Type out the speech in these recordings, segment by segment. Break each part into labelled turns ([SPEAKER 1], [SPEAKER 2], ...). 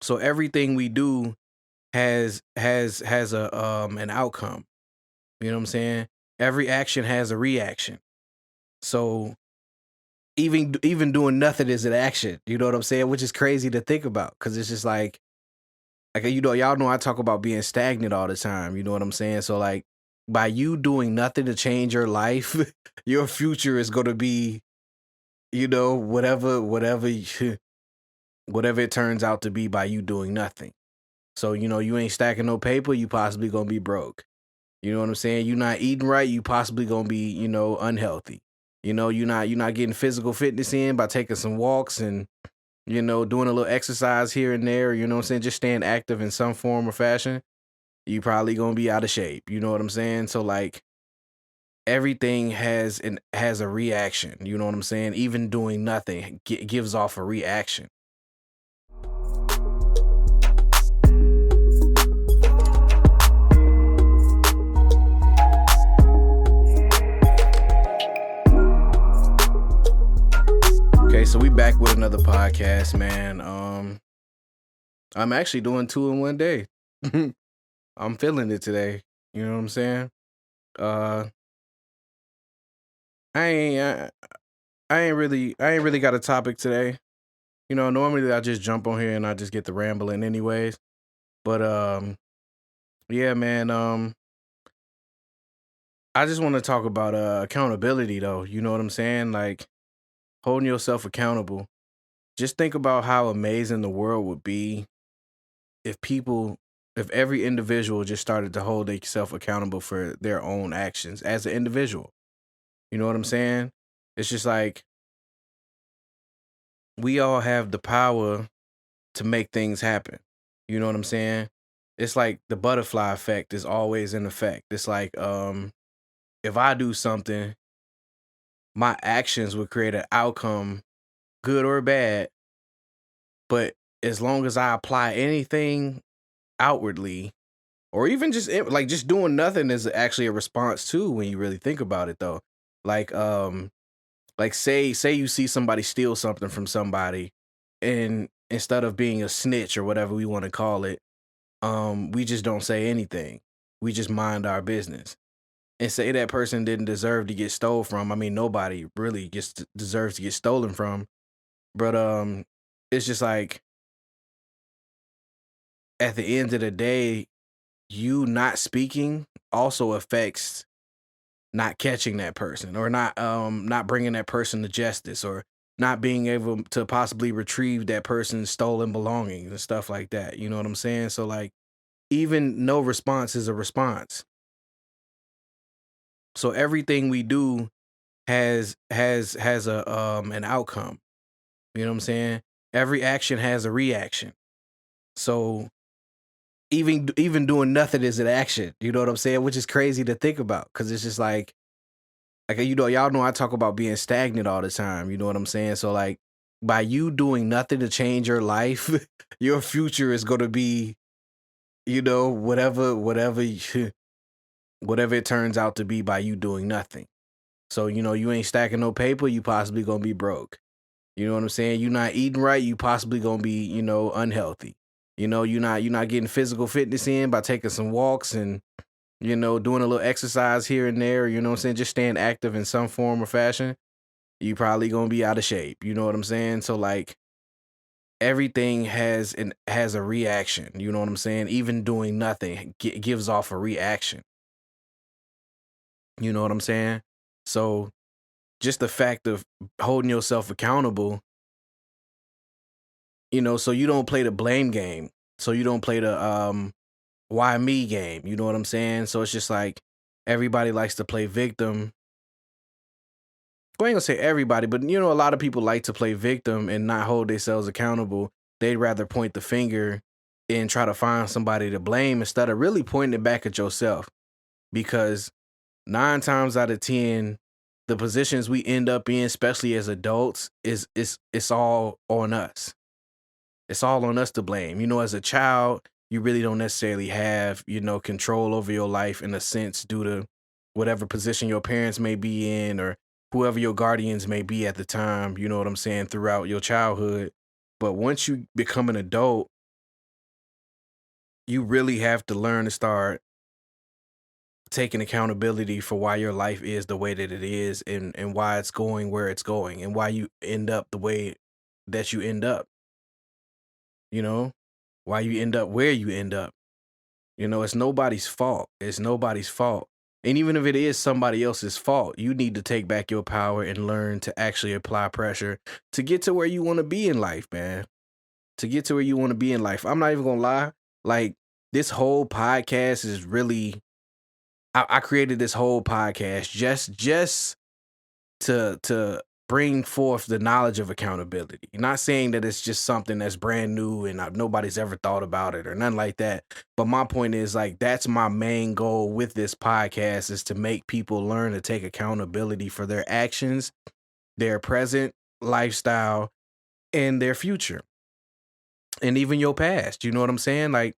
[SPEAKER 1] So everything we do has a an outcome. You know what I'm saying? Every action has a reaction. So even doing nothing is an action. You know what I'm saying? Which is crazy to think about because it's just like y'all know I talk about being stagnant all the time. You know what I'm saying? So like by you doing nothing to change your life, your future is gonna be, whatever it turns out to be by you doing nothing. So, you ain't stacking no paper, you possibly gonna be broke. You know what I'm saying? You not eating right, you possibly gonna be, unhealthy. You're not getting physical fitness in by taking some walks and, doing a little exercise here and there, you know what I'm saying? Just staying active in some form or fashion. You probably gonna be out of shape. You know what I'm saying? So like everything has a reaction. You know what I'm saying? Even doing nothing gives off a reaction. Okay, so we back with another podcast, man. I'm actually doing 2 in one day. I'm feeling it today. You know what I'm saying? Uh, I ain't, I ain't really got a topic today. Normally I just jump on here and I just get the rambling anyways. But yeah, man. I just want to talk about accountability, though. You know what I'm saying? Like holding yourself accountable. Just think about how amazing the world would be if if every individual just started to hold themselves accountable for their own actions as an individual. You know what I'm saying? It's just like we all have the power to make things happen. You know what I'm saying? It's like the butterfly effect is always in effect. It's like if I do something, my actions would create an outcome, good or bad. But as long as I apply anything outwardly, or even just doing nothing is actually a response too when you really think about it though. Like say you see somebody steal something from somebody, and instead of being a snitch or whatever we want to call it, we just don't say anything. We just mind our business. And say that person didn't deserve to get stole from. I mean, nobody really deserves to get stolen from. But it's just like at the end of the day, you not speaking also affects not catching that person, or not bringing that person to justice, or not being able to possibly retrieve that person's stolen belongings and stuff like that. You know what I'm saying? So like even no response is a response. So everything we do has a an outcome. You know what I'm saying? Every action has a reaction. So even doing nothing is an action. You know what I'm saying? Which is crazy to think about because it's just like y'all know I talk about being stagnant all the time. You know what I'm saying? So like by you doing nothing to change your life, your future is gonna be, whatever it turns out to be by you doing nothing. So you ain't stacking no paper, you possibly gonna be broke. You know what I'm saying? You're not eating right, you possibly gonna be, unhealthy. You're not getting physical fitness in by taking some walks and, doing a little exercise here and there, you know what I'm saying? Just staying active in some form or fashion. You probably gonna be out of shape. You know what I'm saying? So like everything has a reaction. You know what I'm saying? Even doing nothing gives off a reaction. You know what I'm saying? So just the fact of holding yourself accountable, so you don't play the blame game. So you don't play the why me game. You know what I'm saying? So it's just like everybody likes to play victim. I ain't gonna say everybody, but a lot of people like to play victim and not hold themselves accountable. They'd rather point the finger and try to find somebody to blame instead of really pointing it back at yourself. Because 9 times out of 10, the positions we end up in, especially as adults, it's all on us. It's all on us to blame. As a child, you really don't necessarily have, control over your life in a sense due to whatever position your parents may be in or whoever your guardians may be at the time, you know what I'm saying, throughout your childhood. But once you become an adult, you really have to learn to start taking accountability for why your life is the way that it is, and why it's going where it's going, and why you end up the way that you end up, you know? Why you end up where you end up. It's nobody's fault. It's nobody's fault. And even if it is somebody else's fault, you need to take back your power and learn to actually apply pressure to get to where you want to be in life, man. To get to where you want to be in life. I'm not even gonna lie. Like, this whole podcast is really, I created this whole podcast just to bring forth the knowledge of accountability. Not saying that it's just something that's brand new and nobody's ever thought about it or nothing like that. But my point is, like, that's my main goal with this podcast, is to make people learn to take accountability for their actions, their present lifestyle, and their future. And even your past. You know what I'm saying? Like,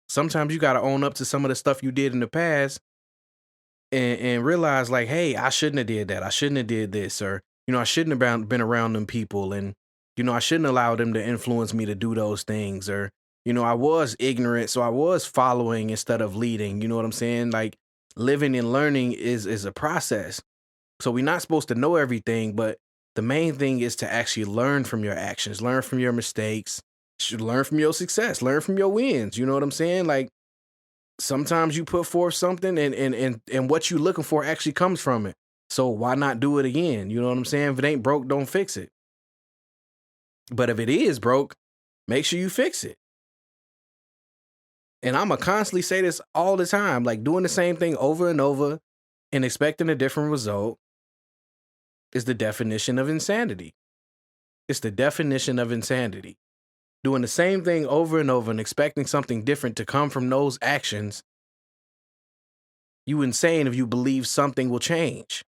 [SPEAKER 1] sometimes you got to own up to some of the stuff you did in the past, and realize, like, hey, I shouldn't have did that. I shouldn't have did this. Or, I shouldn't have been around them people. And, I shouldn't allow them to influence me to do those things. Or, I was ignorant, so I was following instead of leading. You know what I'm saying? Like, living and learning is a process. So we're not supposed to know everything, but the main thing is to actually learn from your actions, learn from your mistakes, learn from your success, learn from your wins. You know what I'm saying? Like, sometimes you put forth something and what you're looking for actually comes from it. So why not do it again? You know what I'm saying? If it ain't broke, don't fix it. But if it is broke, make sure you fix it. And I'm going to constantly say this all the time, like, doing the same thing over and over and expecting a different result is the definition of insanity. It's the definition of insanity. Doing the same thing over and over and expecting something different to come from those actions, you insane if you believe something will change.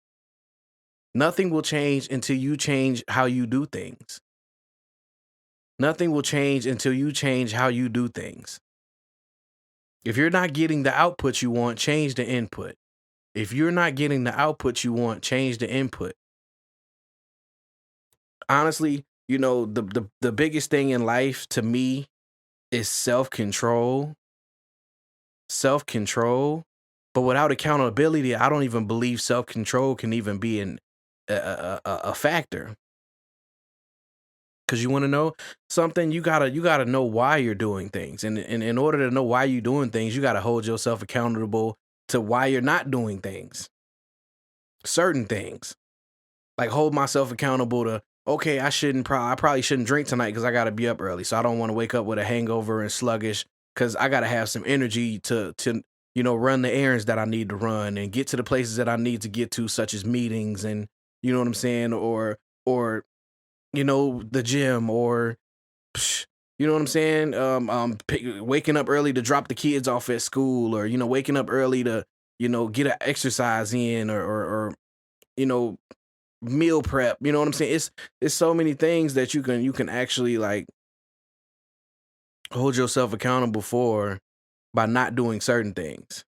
[SPEAKER 1] Nothing will change until you change how you do things. Nothing will change until you change how you do things. If you're not getting the output you want, change the input. If you're not getting the output you want, change the input. Honestly, the biggest thing in life to me is self-control. Self-control. But without accountability, I don't even believe self-control can even be a factor. Because you want to know something, you gotta know why you're doing things. And in order to know why you're doing things, you gotta hold yourself accountable to why you're not doing things. Certain things. Like, hold myself accountable to, okay, I probably shouldn't drink tonight because I gotta be up early. So I don't want to wake up with a hangover and sluggish, because I gotta have some energy to run the errands that I need to run and get to the places that I need to get to, such as meetings and, you know what I'm saying, or the gym, or you know what I'm saying, waking up early to drop the kids off at school, or waking up early to get an exercise in, or meal prep. You know what I'm saying? It's so many things that you can actually, like, hold yourself accountable for by not doing certain things.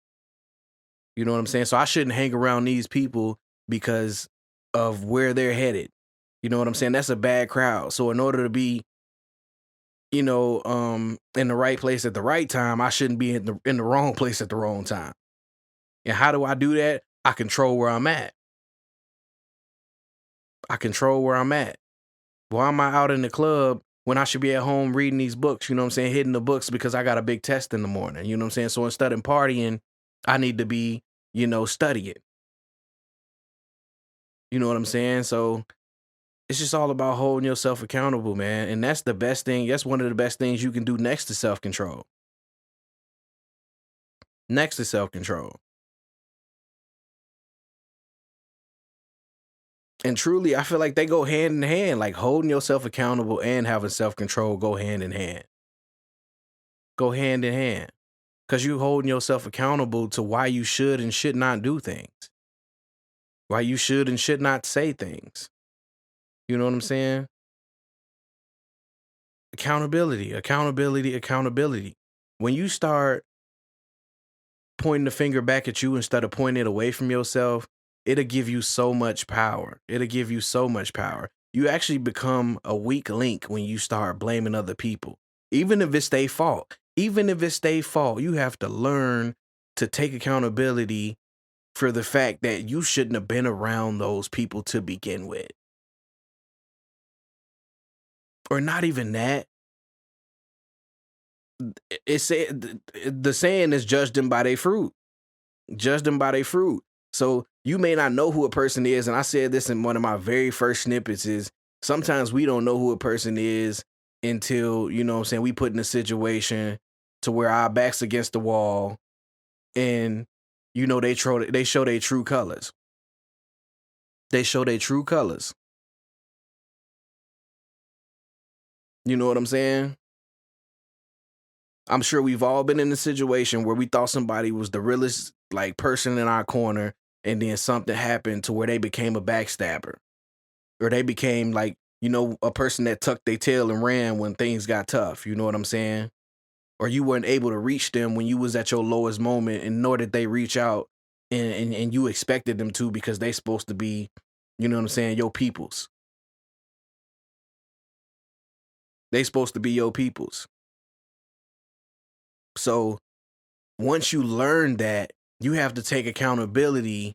[SPEAKER 1] You know what I'm saying? So I shouldn't hang around these people because of where they're headed. You know what I'm saying? That's a bad crowd. So in order to be, in the right place at the right time, I shouldn't be in the wrong place at the wrong time. And how do I do that? I control where I'm at. I control where I'm at. Why am I out in the club when I should be at home reading these books? You know what I'm saying? Hitting the books because I got a big test in the morning. You know what I'm saying? So instead of partying, I need to be, studying. You know what I'm saying? So it's just all about holding yourself accountable, man. And that's the best thing. That's one of the best things you can do next to self-control. Next to self-control. And truly, I feel like they go hand in hand. Like, holding yourself accountable and having self-control go hand in hand. Go hand in hand. Because you holding yourself accountable to why you should and should not do things. Why you should and should not say things. You know what I'm saying? Accountability, accountability, accountability. When you start pointing the finger back at you instead of pointing it away from yourself, it'll give you so much power. It'll give you so much power. You actually become a weak link when you start blaming other people. Even if it's their fault. Even if it's their fault, you have to learn to take accountability for the fact that you shouldn't have been around those people to begin with. Or not even that. It's the saying is judge them by their fruit. Judge them by their fruit. So you may not know who a person is, and I said this in one of my very first snippets, is sometimes we don't know who a person is until, you know what I'm saying, we put in a situation to where our back's against the wall and, you know, they show their true colors. They show their true colors. You know what I'm saying? I'm sure we've all been in a situation where we thought somebody was the realest like person in our corner, and then something happened to where they became a backstabber. Or they became like, you know, a person that tucked their tail and ran when things got tough. You know what I'm saying? Or you weren't able to reach them when you was at your lowest moment, and nor did they reach out and you expected them to, because they supposed to be, you know what I'm saying, your peoples. They supposed to be your peoples. So once you learn that, you have to take accountability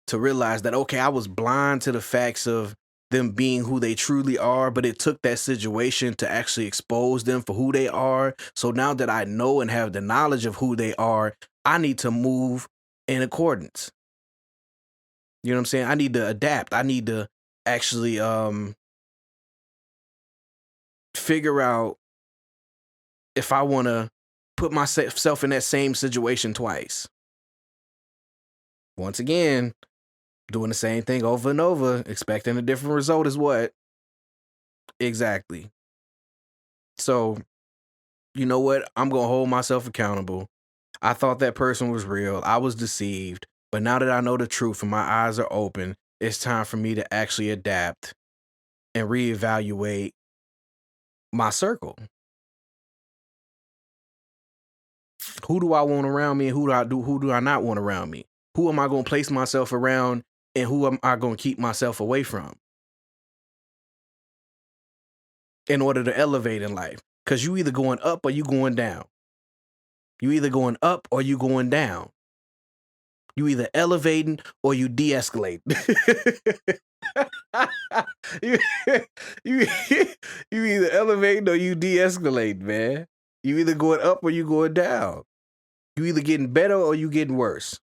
[SPEAKER 1] to realize that, okay, I was blind to the facts of them being who they truly are, but it took that situation to actually expose them for who they are. So now that I know and have the knowledge of who they are, I need to move in accordance. You know what I'm saying? I need to adapt. I need to actually figure out if I want to put myself in that same situation twice. Once again, doing the same thing over and over, expecting a different result is what? Exactly. So, you know what? I'm going to hold myself accountable. I thought that person was real. I was deceived. But now that I know the truth and my eyes are open, it's time for me to actually adapt and reevaluate my circle. Who do I want around me, and who do I not want around me? Who am I going to place myself around, and who am I going to keep myself away from in order to elevate in life? Because you either going up or you going down. You either going up or you going down. You either elevating or you de-escalating. you, you, you either elevating or you de-escalating, man. You either going up or you going down. You either getting better or you getting worse.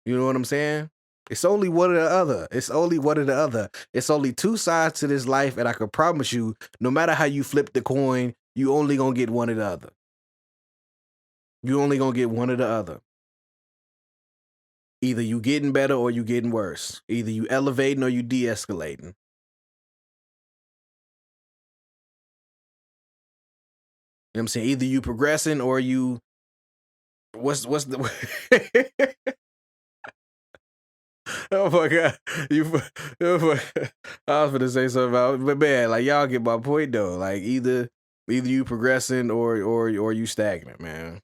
[SPEAKER 1] You know what I'm saying? It's only one or the other. It's only one or the other. It's only two sides to this life, and I can promise you, no matter how you flip the coin, you only gonna get one or the other. You only gonna get one or the other. Either you getting better or you getting worse. Either you elevating or you de-escalating. You know what I'm saying? Either you progressing or you what's the oh my god. I was gonna say something about, but man, like y'all get my point though. Like either you progressing or you stagnant, man.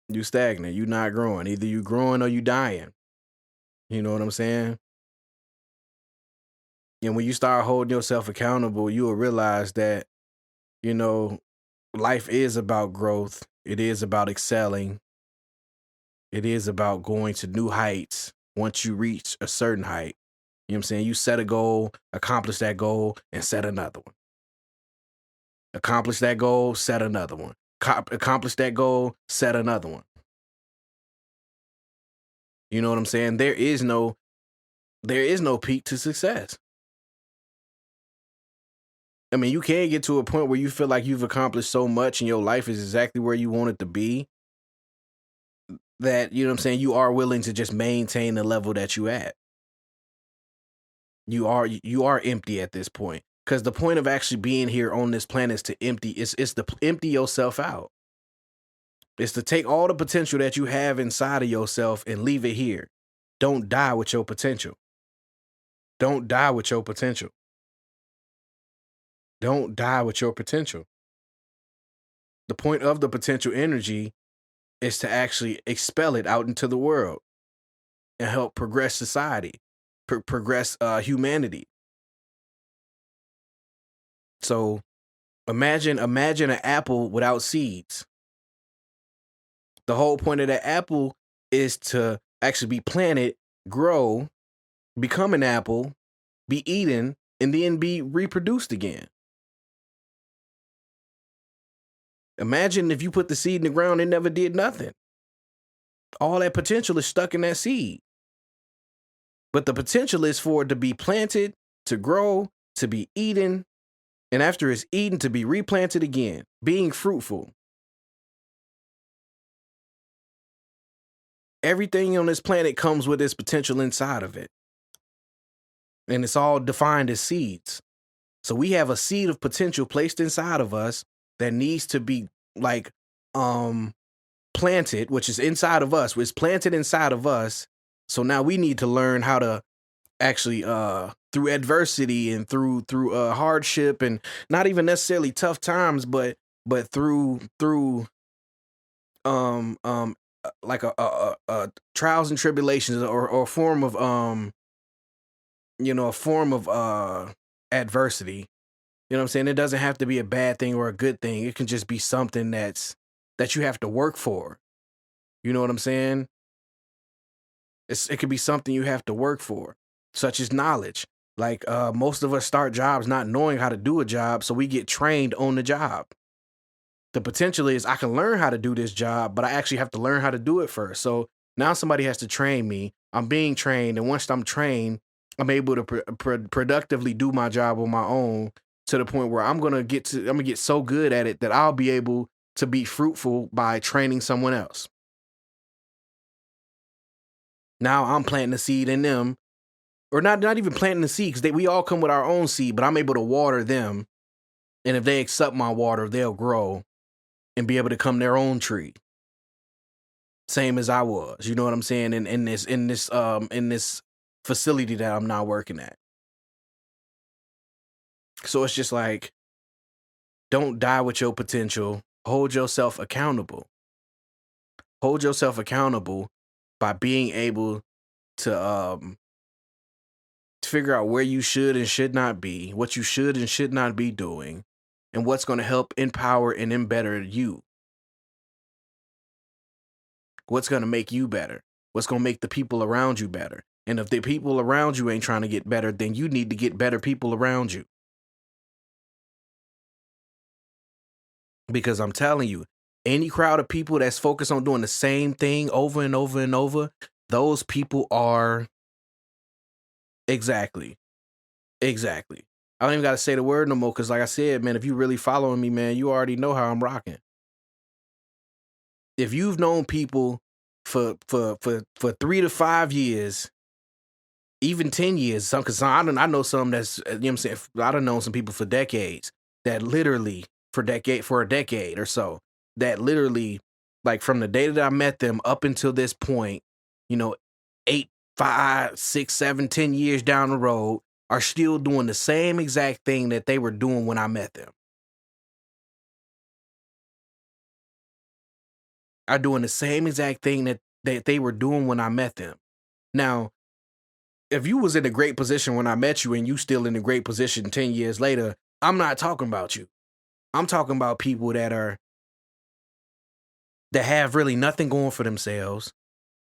[SPEAKER 1] You stagnant, you not growing. Either you growing or you dying. You know what I'm saying? And when you start holding yourself accountable, you will realize that, you know, life is about growth. It is about excelling. It is about going to new heights once you reach a certain height. You know what I'm saying? You set a goal, accomplish that goal, and set another one. Accomplish that goal, set another one. Accomplish that goal, set another one. You know what I'm saying? There is no peak to success. I mean, you can get to a point where you feel like you've accomplished so much and your life is exactly where you want it to be, that, you know what I'm saying, you are willing to just maintain the level that you at. You are empty at this point. Because the point of actually being here on this planet is to empty, it's to empty yourself out. It's to take all the potential that you have inside of yourself and leave it here. Don't die with your potential. Don't die with your potential. Don't die with your potential. The point of the potential energy is to actually expel it out into the world and help progress society, progress humanity. So Imagine an apple without seeds. The whole point of that apple is to actually be planted, grow, become an apple, be eaten, and then be reproduced again. Imagine if you put the seed in the ground and never did nothing. All that potential is stuck in that seed. But the potential is for it to be planted, to grow, to be eaten, and after it's eaten, to be replanted again, being fruitful. Everything on this planet comes with its potential inside of it. And it's all defined as seeds. So we have a seed of potential placed inside of us that needs to be like planted, which is inside of us, which is planted inside of us. So now we need to learn how to actually through adversity and through hardship, and not even necessarily tough times, but through like a trials and tribulations, or a form of a form of adversity. You know what I'm saying? It doesn't have to be a bad thing or a good thing. It can just be something that you have to work for. You know what I'm saying? It could be something you have to work for, such as knowledge. Like most of us start jobs not knowing how to do a job, so we get trained on the job. The potential is I can learn how to do this job, but I actually have to learn how to do it first. So now somebody has to train me. I'm being trained, and once I'm trained, I'm able to productively do my job on my own, to the point where I'm gonna get so good at it that I'll be able to be fruitful by training someone else. Now I'm planting the seed in them, or not even planting the seed, because we all come with our own seed, but I'm able to water them, and if they accept my water, they'll grow and be able to become their own tree, same as I was. You know what I'm saying? In this facility that I'm now working at. So it's just like, don't die with your potential. Hold yourself accountable. Hold yourself accountable by being able to figure out where you should and should not be, what you should and should not be doing, and what's going to help empower and embetter you. What's going to make you better? What's going to make the people around you better? And if the people around you ain't trying to get better, then you need to get better people around you. Because I'm telling you, any crowd of people that's focused on doing the same thing over and over and over, those people are exactly. I don't even got to say the word no more, because like I said, man, if you really following me, man, you already know how I'm rocking. If you've known people for 3 to 5 years, even 10 years, because I know some that's, you know what I'm saying, I done known some people for decades that literally for a decade or so, that literally, like, from the day that I met them up until this point, 8, 5, 6, 7, 10 years down the road, are still doing the same exact thing that they were doing when I met them. Are doing the same exact thing that they were doing when I met them. Now, if you was in a great position when I met you and you still in a great position 10 years later, I'm not talking about you. I'm talking about people that have really nothing going for themselves,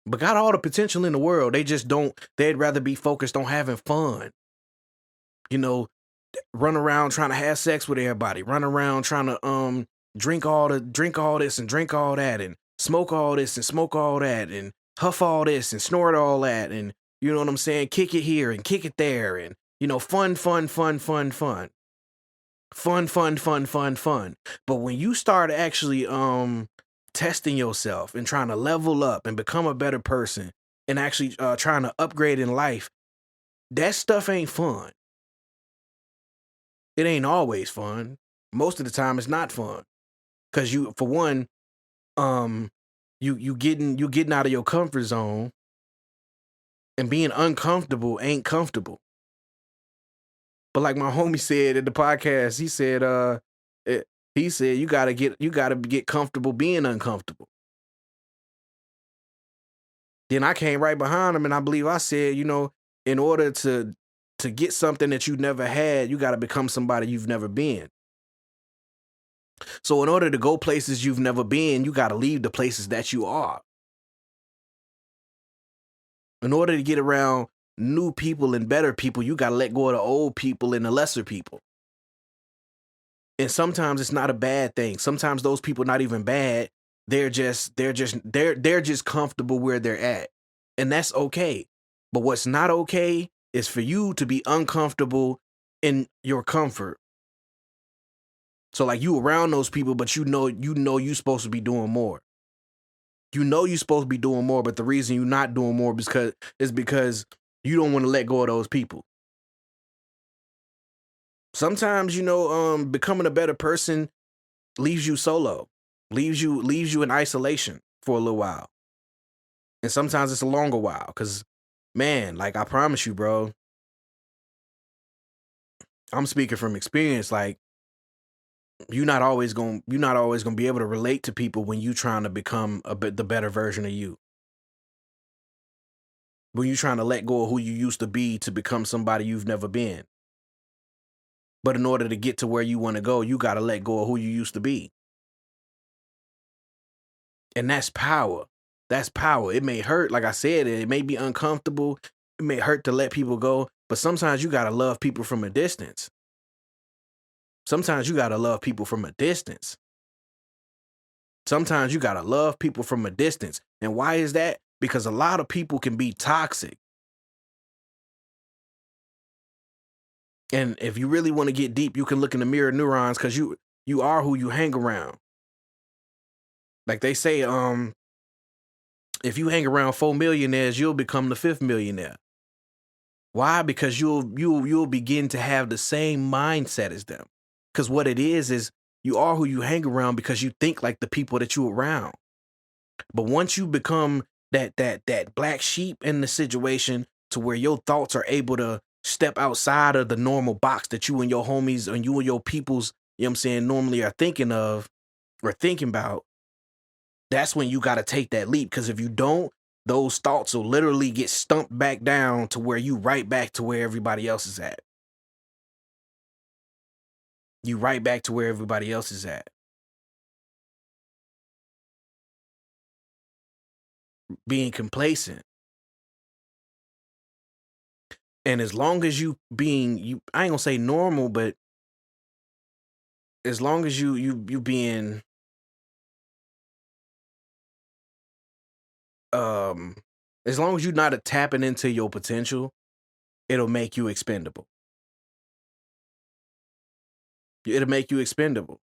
[SPEAKER 1] but got all the potential in the world. They just don't, they'd rather be focused on having fun. Run around trying to have sex with everybody, run around trying to drink all this and drink all that, and smoke all this and smoke all that, and huff all this and snort all that, and you know what I'm saying, kick it here and kick it there, and fun. But when you start actually testing yourself and trying to level up and become a better person, and actually trying to upgrade in life, that stuff ain't fun. It ain't always fun. Most of the time it's not fun. Cause you, for one, you getting out of your comfort zone, and being uncomfortable ain't comfortable. But like my homie said in the podcast, he said you gotta get comfortable being uncomfortable. Then I came right behind him, and I believe I said, in order to get something that you never had, you gotta become somebody you've never been. So in order to go places you've never been, you got to leave the places that you are. In order to get around new people and better people, you got to let go of the old people and the lesser people. And sometimes it's not a bad thing. Sometimes those people not even bad. They're just comfortable where they're at. And that's okay. But what's not okay is for you to be uncomfortable in your comfort. So like you around those people, but you know you're supposed to be doing more. You know you're supposed to be doing more, but the reason you're not doing more is because you don't want to let go of those people. Sometimes, becoming a better person leaves you solo, leaves you in isolation for a little while. And sometimes it's a longer while, because, man, like I promise you, bro, I'm speaking from experience. Like you're not always gonna be able to relate to people when you trying to become the better version of you. When you trying to let go of who you used to be to become somebody you've never been. But in order to get to where you want to go, you got to let go of who you used to be. And that's power. That's power. It may hurt, like I said, it may be uncomfortable. It may hurt to let people go, but sometimes you got to love people from a distance. Sometimes you got to love people from a distance. Sometimes you got to love people from a distance. And why is that? Because a lot of people can be toxic. And if you really want to get deep, you can look in the mirror neurons, because you are who you hang around. Like they say, if you hang around 4 millionaires, you'll become the 5th millionaire. Why? Because you'll begin to have the same mindset as them. Because what it is you are who you hang around because you think like the people that you're around. But once you become that black sheep in the situation, to where your thoughts are able to step outside of the normal box that you and your homies and you and your peoples, normally are thinking of or thinking about, that's when you got to take that leap. Because if you don't, those thoughts will literally get stumped back down to where you right back to where everybody else is at. You right back to where everybody else is at. Being complacent. And as long as I ain't gonna say normal, but as long as you being as long as you're not tapping into your potential, it'll make you expendable. It'll make you expendable.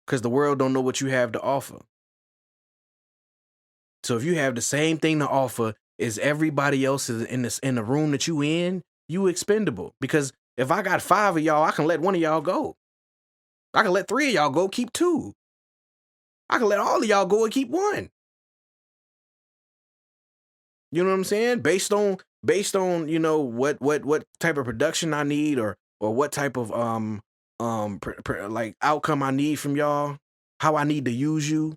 [SPEAKER 1] Because the world don't know what you have to offer. So if you have the same thing to offer as everybody else is in the room that you in, you expendable. Because if I got 5 of y'all, I can let one of y'all go. I can let 3 of y'all go, keep 2. I can let all of y'all go and keep 1. You know what I'm saying? Based on what type of production I need, or what type of like outcome I need from y'all, how I need to use you.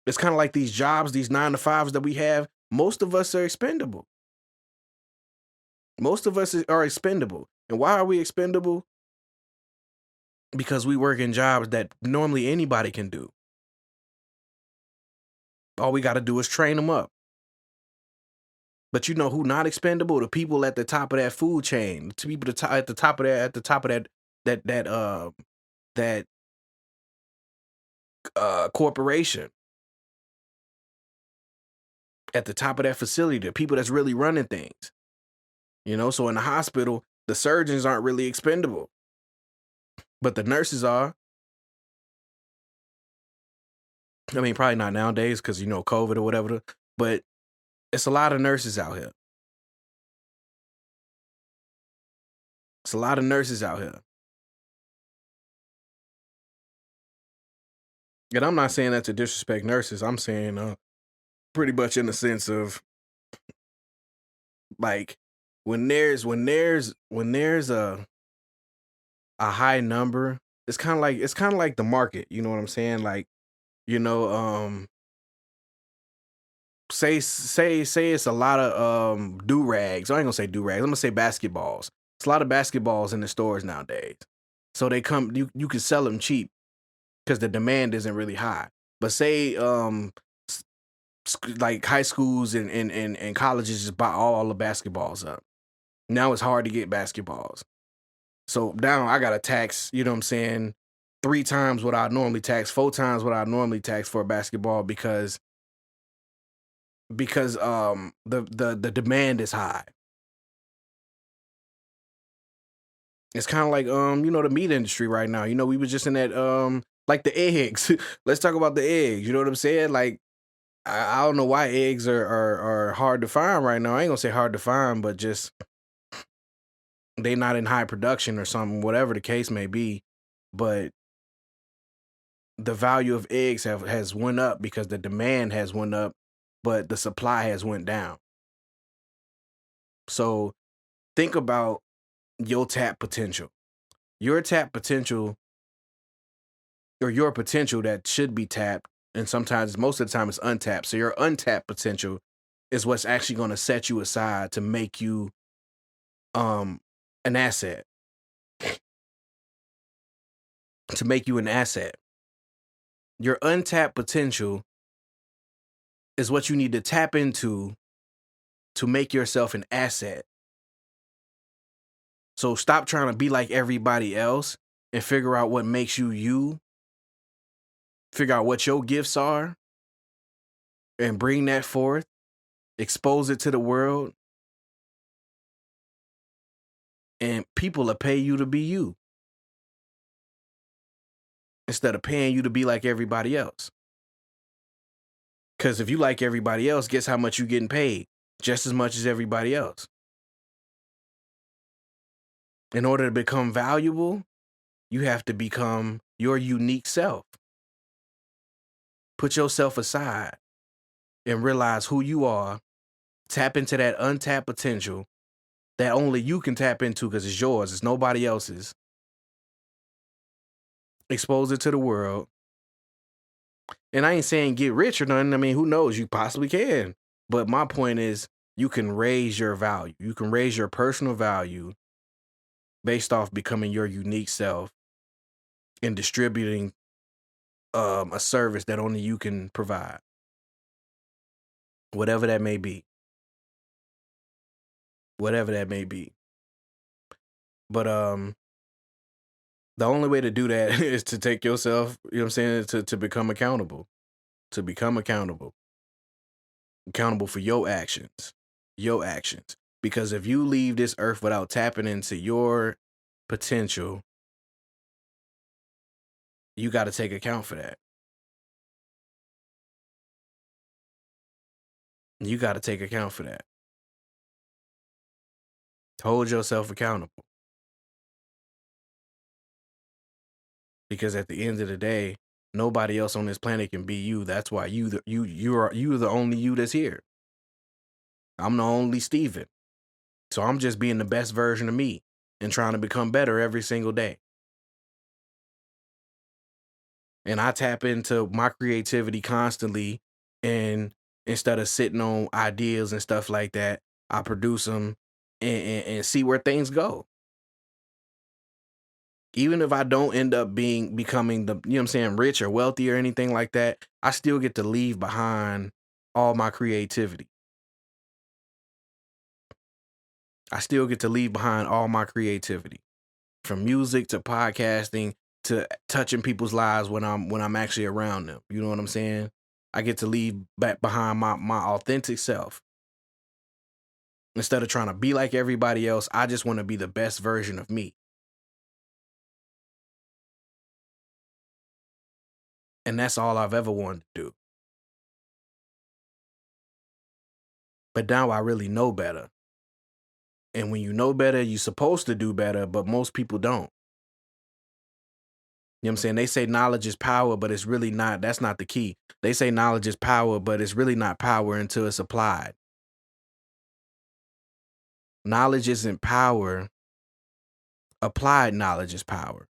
[SPEAKER 1] It's kind of like these jobs, these 9 to 5s that we have. Most of us are expendable. Most of us are expendable. And why are we expendable? Because we work in jobs that normally anybody can do. All we got to do is train them up. But you know who not expendable? The people at the top of that food chain. The people at the top of that corporation. At the top of that facility, the people that's really running things. So in the hospital, the surgeons aren't really expendable. But the nurses are. I mean, probably not nowadays because, COVID or whatever. But it's a lot of nurses out here. It's a lot of nurses out here. And I'm not saying that to disrespect nurses. I'm saying pretty much in the sense of, like, when there's a high number, it's kind of like the market. You know what I'm saying? Like, say it's a lot of do-rags. I ain't gonna say do-rags. I'm gonna say basketballs. It's a lot of basketballs in the stores nowadays. So they come, you can sell them cheap. because the demand isn't really high. But say like high schools and colleges just buy all the basketballs up. Now it's hard to get basketballs. So now I gotta tax, you know what I'm saying, 3 times what I normally tax, 4 times what I normally tax for a basketball because the demand is high. It's kind of like the meat industry right now. We was just in that like the eggs. Let's talk about the eggs. You know what I'm saying? Like I don't know why eggs are hard to find right now. I ain't gonna say hard to find, but just they not in high production or something, whatever the case may be. But the value of eggs has went up because the demand has went up, but the supply has went down. So think about your tap potential. Your tap potential, or your potential that should be tapped, and sometimes most of the time it's untapped. So your untapped potential is what's actually going to set you aside to make you an asset. To make you an asset. Your untapped potential is what you need to tap into to make yourself an asset. So stop trying to be like everybody else and figure out what makes you you. Figure out what your gifts are and bring that forth. Expose it to the world. And people will pay you to be you instead of paying you to be like everybody else. Because if you like everybody else, guess how much you getting paid? Just as much as everybody else. In order to become valuable, you have to become your unique self. Put yourself aside and realize who you are. Tap into that untapped potential that only you can tap into because it's yours. It's nobody else's. Expose it to the world. And I ain't saying get rich or nothing. I mean, who knows? You possibly can. But my point is, you can raise your value. You can raise your personal value based off becoming your unique self and distributing a service that only you can provide. Whatever that may be. Whatever that may be. But the only way to do that is to take yourself, you know what I'm saying, to become accountable. To become accountable. Accountable for your actions. Your actions. Because if you leave this earth without tapping into your potential, you got to take account for that. You got to take account for that. Hold yourself accountable. Because at the end of the day, nobody else on this planet can be you. That's why you're the only you that's here. I'm the only Steven. So I'm just being the best version of me and trying to become better every single day. And I tap into my creativity constantly, and instead of sitting on ideas and stuff like that, I produce them and see where things go. Even if I don't end up becoming the, you know what I'm saying, rich or wealthy or anything like that, I still get to leave behind all my creativity. I still get to leave behind all my creativity. From music to podcasting to touching people's lives when I'm actually around them. You know what I'm saying? I get to leave back behind my authentic self. Instead of trying to be like everybody else, I just want to be the best version of me. And that's all I've ever wanted to do. But now I really know better. And when you know better, you're supposed to do better, but most people don't. You know what I'm saying? They say knowledge is power, but it's really not. That's not the key. They say knowledge is power, but it's really not power until it's applied. Knowledge isn't power. Applied knowledge is power.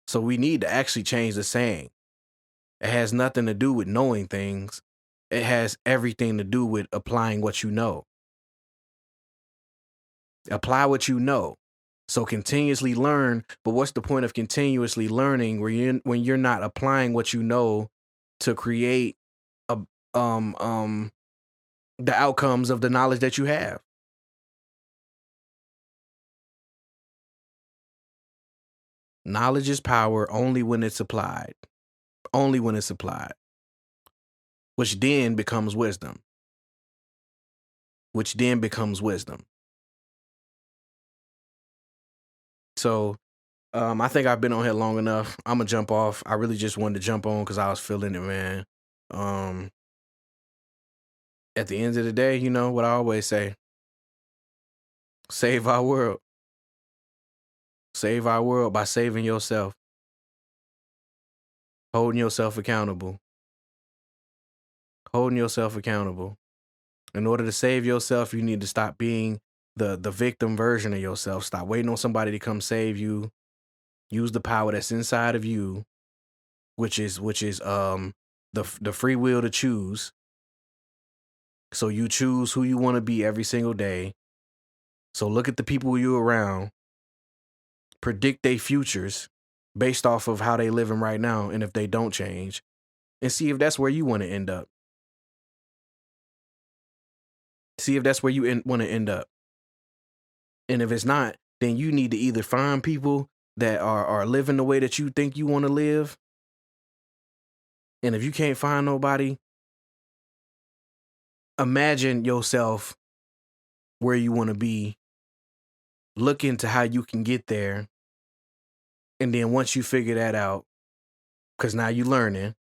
[SPEAKER 1] So we need to actually change the saying. It has nothing to do with knowing things. It has everything to do with applying what you know. Apply what you know. So continuously learn, but what's the point of continuously learning when you're not applying what you know to create a the outcomes of the knowledge that you have? Knowledge is power only when it's applied. Only when it's applied. Which then becomes wisdom. Which then becomes wisdom. So I think I've been on here long enough. I'm gonna jump off. I really just wanted to jump on because I was feeling it, man. At the end of the day, you know what I always say: save our world. Save our world by saving yourself, holding yourself accountable. Holding yourself accountable. In order to save yourself, you need to stop being the victim version of yourself. Stop waiting on somebody to come save you. Use the power that's inside of you, which is the free will to choose. So you choose who you want to be every single day. So look at the people you're around, predict their futures based off of how they living right now, and if they don't change, and see if that's where you want to end up. See if that's where you want to end up. And if it's not, then you need to either find people that are living the way that you think you want to live. And if you can't find nobody, imagine yourself where you want to be. Look into how you can get there. And then once you figure that out, because now you're learning,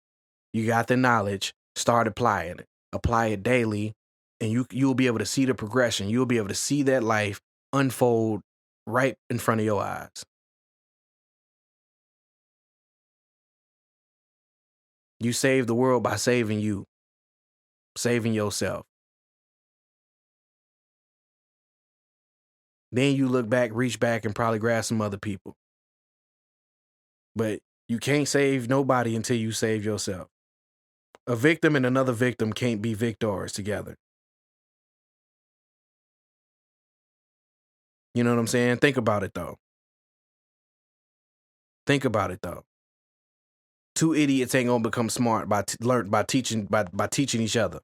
[SPEAKER 1] you got the knowledge, start applying it. Apply it daily, and you'll be able to see the progression. You'll be able to see that life unfold right in front of your eyes. You save the world by saving you, saving yourself. Then you look back, reach back, and probably grab some other people. But you can't save nobody until you save yourself. A victim and another victim can't be victors together. You know what I'm saying? Think about it, though. Think about it, though. Two idiots ain't gonna become smart by teaching each other.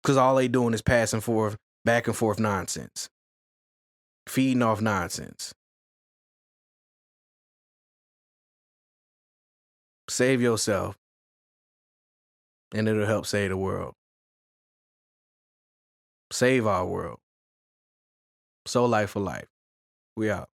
[SPEAKER 1] Because all they doing is passing forth, back and forth nonsense. Feeding off nonsense. Save yourself, and it'll help save the world. Save our world. So life for life. We out.